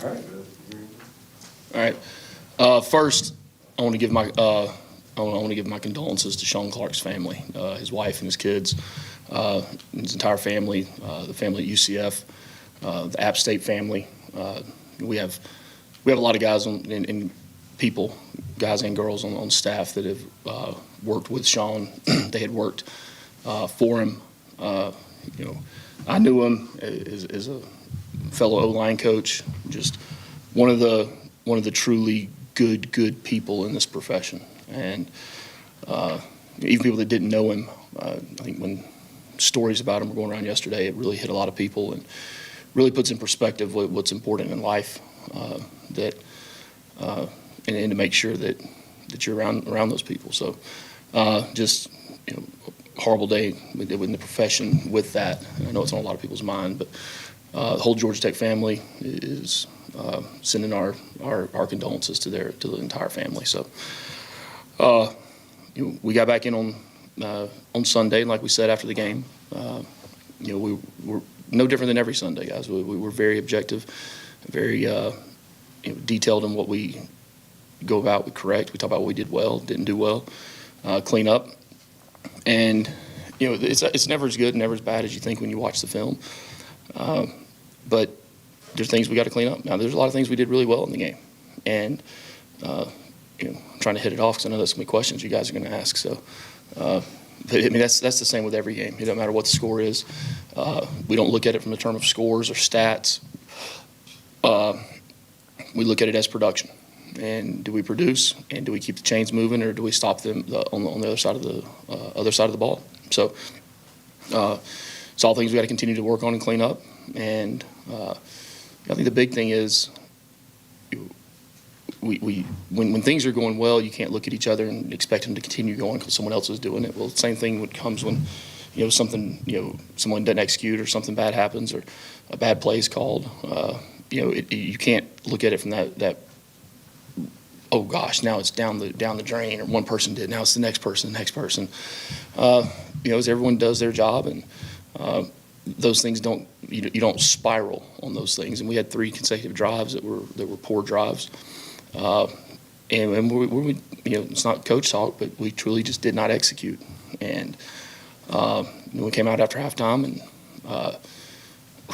All right. All right. First, I want to give my condolences to Sean Clark's family, his wife and his kids, his entire family, the family at UCF, the App State family. We have a lot of guys and people, guys and girls on staff that have worked with Sean. They had worked for him. I knew him as a fellow O-line coach. Just one of the truly good people in this profession. And even people that didn't know him, I think when stories about him were going around yesterday, it really hit a lot of people and really puts in perspective what's important in life. And to make sure that you're around those people. So just horrible day in the profession with that. And I know it's on a lot of people's mind, but the whole Georgia Tech family is sending our condolences to the entire family. So we got back in on Sunday, and like we said after the game, we were no different than every Sunday, guys. We were very objective, very detailed in what we go about. We correct. We talk about what we did well, didn't do well, clean up, and it's never as good, never as bad as you think when you watch the film. But there's things we got to clean up. Now, there's a lot of things we did really well in the game, and I'm trying to hit it off because I know that's going to be questions you guys are going to ask. So, but I mean that's the same with every game. It doesn't matter what the score is. We don't look at it from the term of scores or stats. We look at it as production. And do we produce? And do we keep the chains moving, or do we stop them on the other side of the ball? So, it's all things we got to continue to work on and clean up. And I think the big thing is, when things are going well, you can't look at each other and expect them to continue going because someone else is doing it. Well, the same thing comes when someone doesn't execute or something bad happens or a bad play is called. You can't look at it from that. Oh gosh, now it's down the drain, or one person did. Now it's the next person. As everyone does their job, and those things you don't spiral on those things. And we had 3 consecutive drives that were poor drives, and we it's not coach talk, but we truly just did not execute. And we came out after halftime, and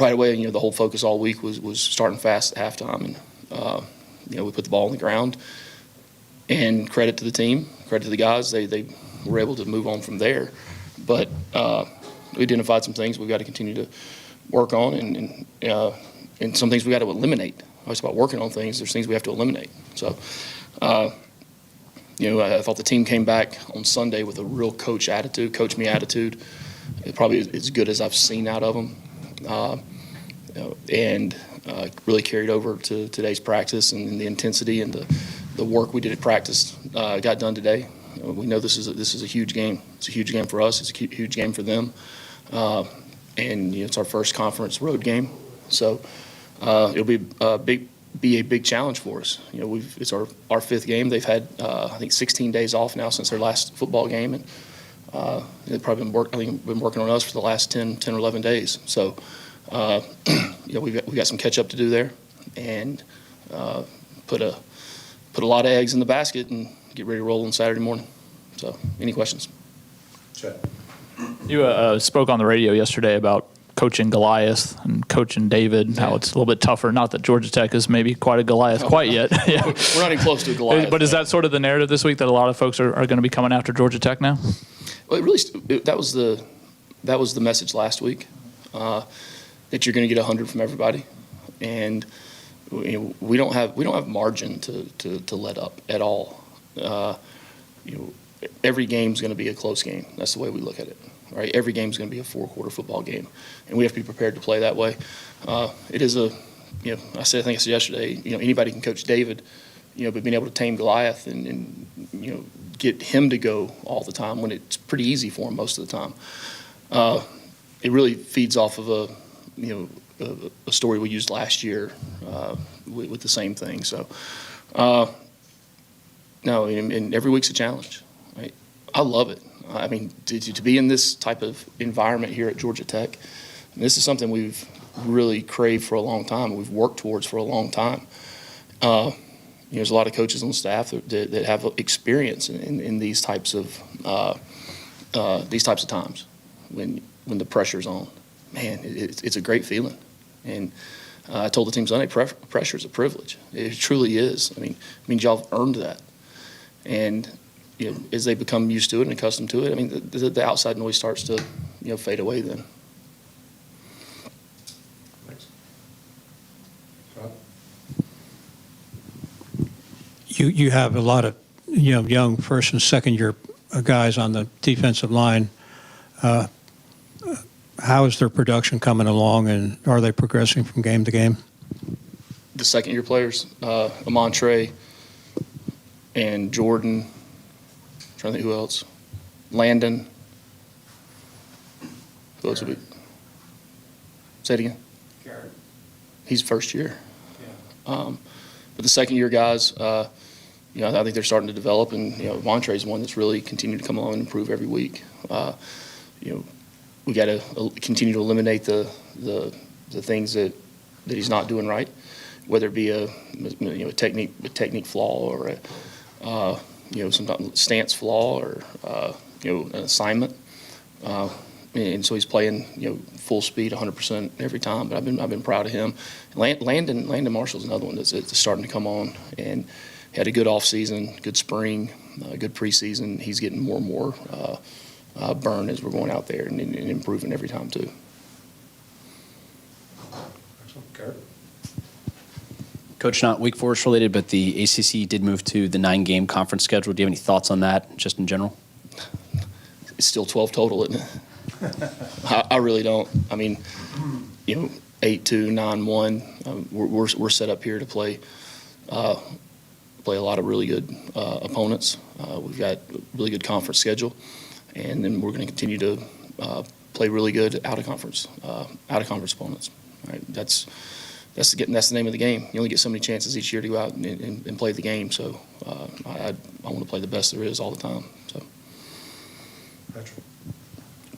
right away, the whole focus all week was starting fast at halftime, and we put the ball on the ground. And credit to the team, credit to the guys, they were able to move on from there. But we identified some things we've got to continue to work on, and some things we got to eliminate. It's about working on things. There's things we have to eliminate. So, I thought the team came back on Sunday with a real coach me attitude. It probably as good as I've seen out of them, and really carried over to today's practice, and the intensity and the work we did at practice got done today. We know this is a huge game. It's a huge game for us. It's a huge game for them, and it's our first conference road game. So it'll be a big challenge for us. It's our 5th game. They've had I think 16 days off now since their last football game, and they've probably been working on us for the last 10 or 11 days. So we got some catch up to do there, and put a lot of eggs in the basket and get ready to roll on Saturday morning. So, any questions? Chet. You spoke on the radio yesterday about coaching Goliath and coaching David, how it's a little bit tougher. Not that Georgia Tech is maybe quite a Goliath quite yet. Yeah. We're not even close to a Goliath. But is that sort of the narrative this week, that a lot of folks are going to be coming after Georgia Tech now? Well, that was the message last week, that you're going to get 100 from everybody, and we don't have margin to let up at all. Every game's going to be a close game. That's the way we look at it, right? Every game's going to be a 4-quarter football game, and we have to be prepared to play that way. It is I think I said yesterday, anybody can coach David, but being able to tame Goliath and get him to go all the time when it's pretty easy for him most of the time, it really feeds off of a story we used last year with the same thing. So, no, and every week's a challenge, right? I love it. I mean, to be in this type of environment here at Georgia Tech, and this is something we've really craved for a long time, we've worked towards for a long time. There's a lot of coaches on staff that have experience in these types of times when the pressure's on. Man, it's a great feeling. And I told the team Sunday, pressure is a privilege. It truly is. I mean, it means y'all have earned that. And as they become used to it and accustomed to it, I mean, the outside noise starts to fade away then. You have a lot of young first and second year guys on the defensive line. How is their production coming along, and are they progressing from game to game? The second year players, Amontre and Jordan. I'm trying to think who else. Landon. Who else would be? Say it again. Garrett. He's first year. Yeah. But the second year guys, I think they're starting to develop, and Amontre is one that's really continued to come along and improve every week. We got to continue to eliminate the things that he's not doing right, whether it be a technique flaw or sometimes stance flaw or an assignment. And so he's playing full speed 100% every time. But I've been proud of him. Landon Marshall's another one that's starting to come on, and had a good off season, good spring, good preseason. He's getting more and more burn as we're going out there and improving every time too. Coach, not Wake Forest related, but the ACC did move to the 9-game conference schedule. Do you have any thoughts on that, just in general? It's still 12 total, isn't it? I really don't. I mean, 8-2, 9-1. We're set up here to play a lot of really good opponents. We've got a really good conference schedule, and then we're going to continue to play really good out of conference opponents. All right, that's the name of the game. You only get so many chances each year to go out and play the game. So I want to play the best there is all the time. So.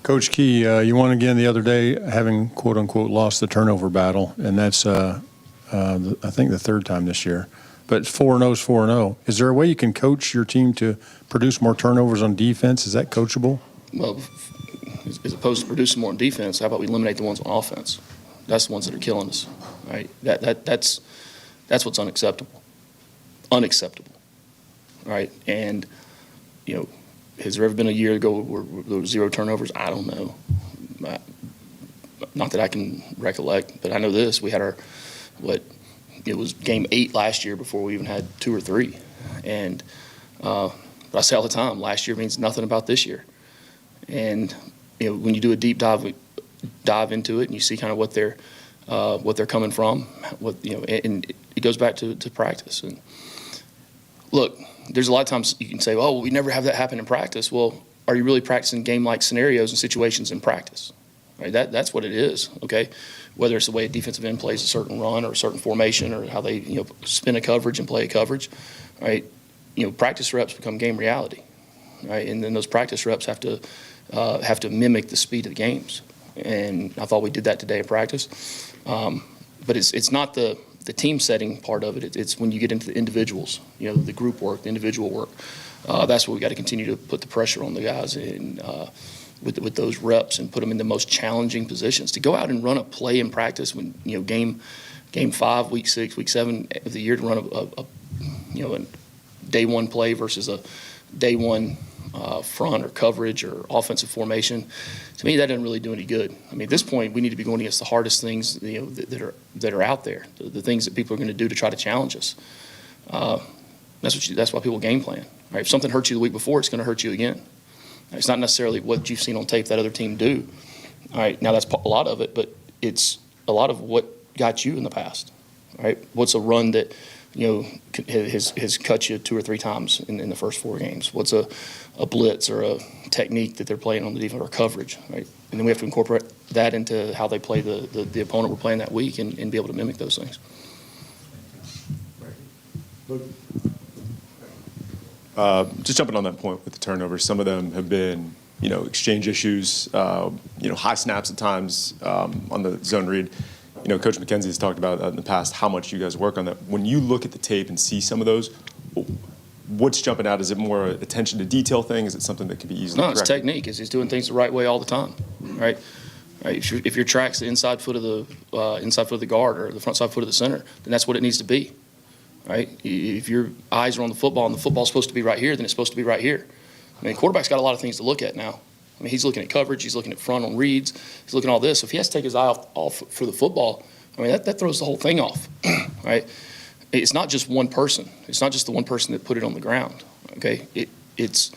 Coach Key, you won again the other day, having quote unquote lost the turnover battle, and that's I think the third time this year. But 4-0 is 4-0. Is there a way you can coach your team to produce more turnovers on defense? Is that coachable? Well, as opposed to producing more on defense, how about we eliminate the ones on offense? That's the ones that are killing us, right? That's what's unacceptable. Unacceptable, right? And has there ever been a year ago where there were 0 turnovers? I don't know. Not that I can recollect, but I know this: we had it was game 8 last year before we even had 2 or 3, and but I say all the time, last year means nothing about this year. And when you do a deep dive into it and you see kind of what they're coming from, and it goes back to practice. And look, there's a lot of times you can say, "Oh, well, we never have that happen in practice." Well, are you really practicing game-like scenarios and situations in practice? Right? That's what it is. Okay, whether it's the way a defensive end plays a certain run or a certain formation, or how they spin a coverage and play a coverage, right? Practice reps become game reality, right? And then those practice reps have to mimic the speed of the games. And I thought we did that today in practice. But it's not the team setting part of it. It's when you get into the individuals, the group work, the individual work. That's where we got to continue to put the pressure on the guys and with those reps and put them in the most challenging positions. To go out and run a play in practice when game 5, week 6, week 7 of the year, to run a day 1 play versus a day 1 front or coverage or offensive formation. To me, that doesn't really do any good. I mean, at this point, we need to be going against the hardest things that are out there, the things that people are going to do to try to challenge us. That's why people game plan. Right? If something hurts you the week before, it's going to hurt you again. It's not necessarily what you've seen on tape that other team do. All right, now that's a lot of it, but it's a lot of what got you in the past. Right? What's a run that has cut you 2 or 3 times in the first 4 games? What's a blitz or a technique that they're playing on the defense, or coverage, right? And then we have to incorporate that into how they play the opponent we're playing that week and be able to mimic those things. Just jumping on that point with the turnovers, some of them have been, exchange issues, high snaps at times on the zone read. Coach McKenzie has talked about in the past how much you guys work on that. When you look at the tape and see some of those, what's jumping out? Is it more attention to detail thing? Is it something that can be easily No, it's corrected? technique. He's doing things the right way all the time, right? Right. If your track's the inside foot of the guard or the front side foot of the center, then that's what it needs to be, right? If your eyes are on the football and the football's supposed to be right here, then it's supposed to be right here. I mean, quarterback's got a lot of things to look at now. I mean, he's looking at coverage, he's looking at front on reads, he's looking at all this. So if he has to take his eye off for the football, I mean, that throws the whole thing off, right? It's not just one person. It's not just the one person that put it on the ground, okay? It's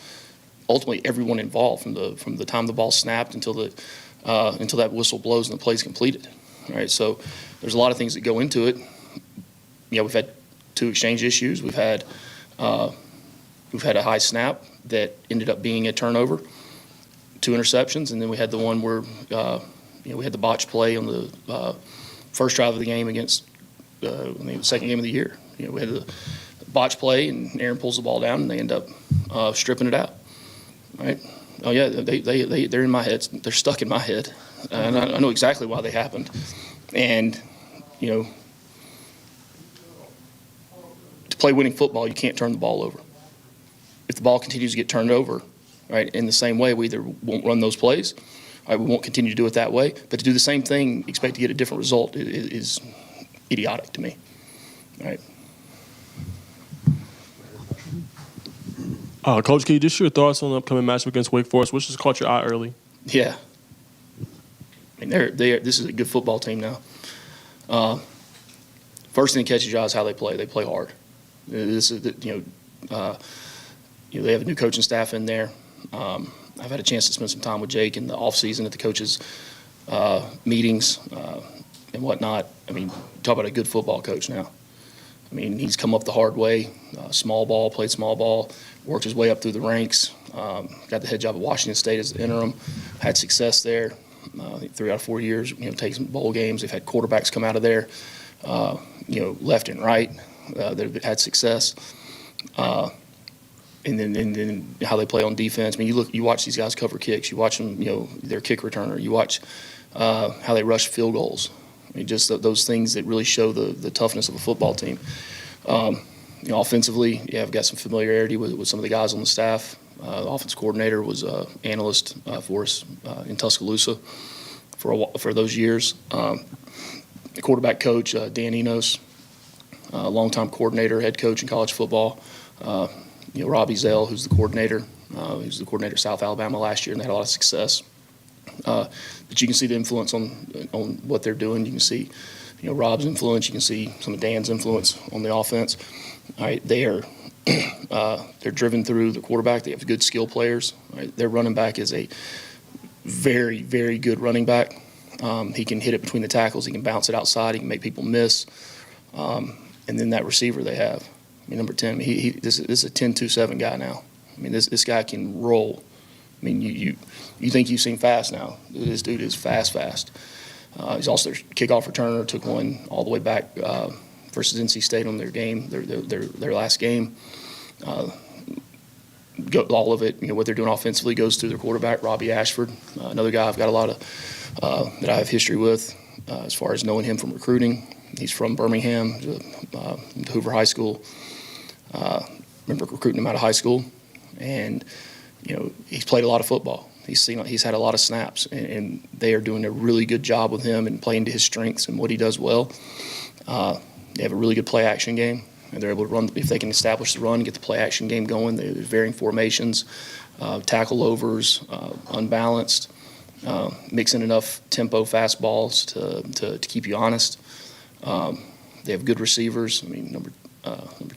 ultimately everyone involved from the time the ball snapped until that whistle blows and the play's completed, right? So there's a lot of things that go into it. We've had 2 exchange issues. We've had a high snap that ended up being a turnover, 2 interceptions, and then we had the one where we had the botch play on the first drive of the game against the second game of the year. We had the botch play, and Aaron pulls the ball down, and they end up stripping it out, right? Oh yeah, they're in my head. They're stuck in my head, and I know exactly why they happened. And to play winning football, you can't turn the ball over. If the ball continues to get turned over, right, in the same way, we either won't run those plays, right, we won't continue to do it that way. But to do the same thing, expect to get a different result is idiotic to me, right? Coach Key, just your thoughts on the upcoming matchup against Wake Forest, which just caught your eye early. Yeah. I mean, this is a good football team now. First thing that catches your eye is how they play. They play hard. This is, they have a new coaching staff in there. I've had a chance to spend some time with Jake in the offseason at the coaches' meetings and whatnot. I mean, talk about a good football coach now. I mean, he's come up the hard way, small ball, played small ball, worked his way up through the ranks, got the head job at Washington State as the interim, had success there. 3 out of 4 years, taking bowl games. They've had quarterbacks come out of there, left and right that have had success. And then how they play on defense. I mean, you watch these guys cover kicks. You watch them, their kick returner. You watch how they rush field goals. I mean, just those things that really show the toughness of a football team. Offensively, I've got some familiarity with some of the guys on the staff. The offense coordinator was an analyst for us in Tuscaloosa for those years. The quarterback coach, Dan Enos, longtime coordinator, head coach in college football. Robbie Zell, who's the coordinator. He was the coordinator of South Alabama last year, and they had a lot of success. But you can see the influence on what they're doing. You can see, Rob's influence. You can see some of Dan's influence on the offense. All right, they're driven through the quarterback. They have good skill players. Right? Their running back is a very, very good running back. He can hit it between the tackles. He can bounce it outside. He can make people miss. And then that receiver they have, number 10. This is a 10-2-7 guy now. This guy can roll. You think you've seen fast now. This dude is fast. He's also their kickoff returner, took one all the way back versus NC State on their game, their last game. All of it, what they're doing offensively goes through their quarterback, Robbie Ashford, another guy I've got a lot of that I have history with as far as knowing him from recruiting. He's from Birmingham, Hoover High School. Remember recruiting him out of high school, and he's played a lot of football. He's had a lot of snaps, and they are doing a really good job with him and playing to his strengths and what he does well. They have a really good play action game, and they're able to run if they can establish the run, get the play action game going. There's varying formations, tackle overs, unbalanced, mixing enough tempo fastballs to keep you honest. They have good receivers. Number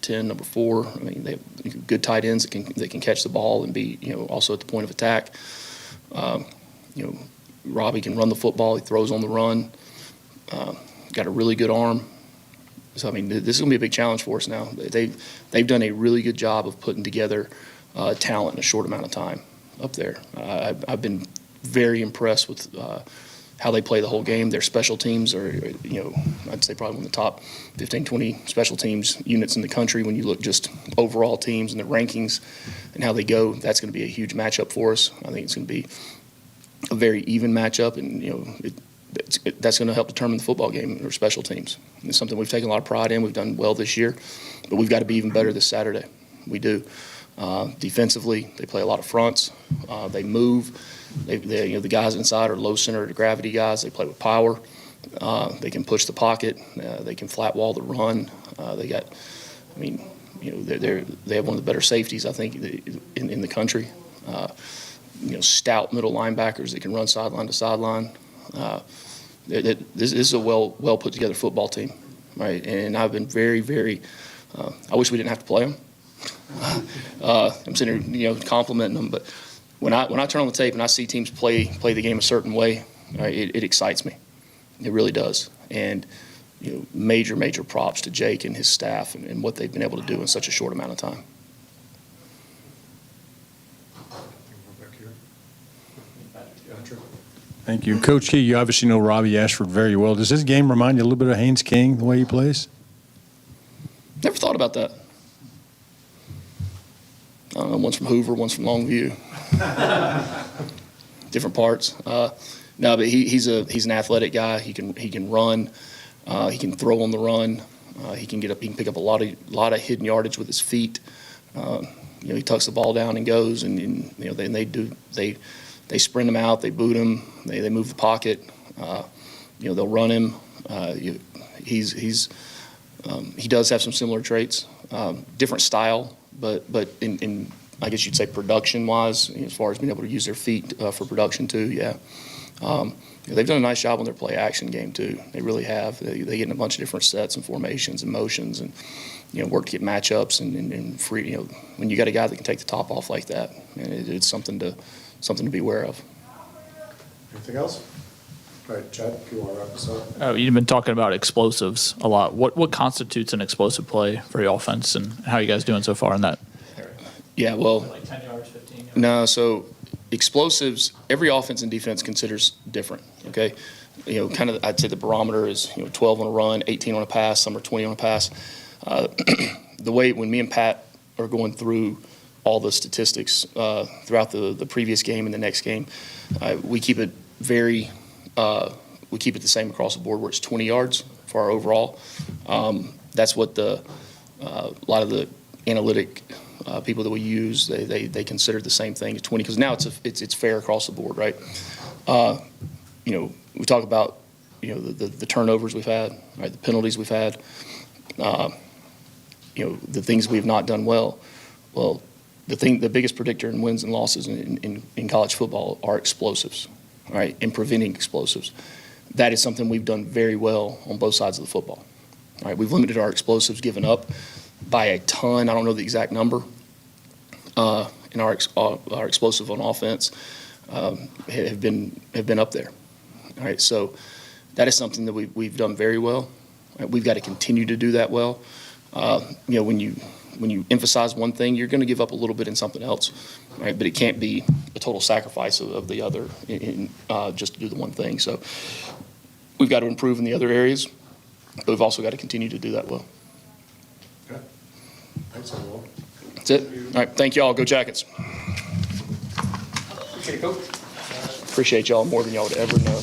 10, number 4. They have good tight ends that can catch the ball and be also at the point of attack. Robbie can run the football. He throws on the run. Got a really good arm. So this is going to be a big challenge for us now. They've done a really good job of putting together talent in a short amount of time up there. I've been very impressed with how they play the whole game. Their special teams are, I'd say probably one of the top 15, 20 special teams units in the country. When you look just overall teams and the rankings and how they go, that's going to be a huge matchup for us. I think it's going to be a very even matchup, and that's going to help determine the football game or special teams. It's something we've taken a lot of pride in. We've done well this year, but we've got to be even better this Saturday. We do. Defensively, they play a lot of fronts. They move. The guys inside are low center of gravity guys. They play with power. They can push the pocket. They can flat wall the run. They have one of the better safeties, I think, in the country. Stout middle linebackers that can run sideline to sideline. This is a well put together football team, right? And I've been very, very. I wish we didn't have to play them. I'm sitting here, complimenting them, but when I turn on the tape and I see teams play the game a certain way, right, it excites me. It really does. And major props to Jake and his staff and what they've been able to do in such a short amount of time. Thank you. Coach Key, you obviously know Robbie Ashford very well. Does this game remind you a little bit of Haynes King, the way he plays? Never thought about that. I don't know, one's from Hoover, one's from Longview. Different parts. No, but he's an athletic guy. He can run. He can throw on the run. He can pick up a lot of hidden yardage with his feet. He tucks the ball down and goes, and they sprint him out, they boot him, they move the pocket. They'll run him. He does have some similar traits, different style, but in I guess you'd say production-wise, as far as being able to use their feet for production too, yeah. They've done a nice job on their play action game too. They really have. They get in a bunch of different sets and formations and motions, and work to get matchups and free. When you got a guy that can take the top off like that, it's something to be aware of. Anything else? All right, Chad, if you want to wrap this up. Oh, you've been talking about explosives a lot. What constitutes an explosive play for your offense, and how are you guys doing so far in that? Yeah, well, Like 10 yards, 15 yards? no, so explosives, every offense and defense considers different, okay? Kind of, I'd say the barometer is, 12 on a run, 18 on a pass, some are 20 on a pass. The way, when me and Pat are going through all the statistics throughout the previous game and the next game, we keep it we keep it the same across the board, where it's 20 yards for our overall. That's what a lot of the analytic people that we use, they consider the same thing as 20, because now it's fair across the board, right? We talk about the turnovers we've had, right? The penalties we've had, the things we've not done well. Well, the biggest predictor in wins and losses in college football are explosives, right? And preventing explosives. That is something we've done very well on both sides of the football. Right? We've limited our explosives given up by a ton. I don't know the exact number. And our explosive on offense have been up there. All right, so that is something that we've done very well. Right? We've got to continue to do that well. When you emphasize one thing, you're going to give up a little bit in something else, right? But it can't be a total sacrifice of the other just to do the one thing. So we've got to improve in the other areas, but we've also got to continue to do that well. Okay. Thanks, everyone. That's it. All right, thank y'all. Go Jackets. Okay, Coach. Appreciate y'all more than y'all would ever know.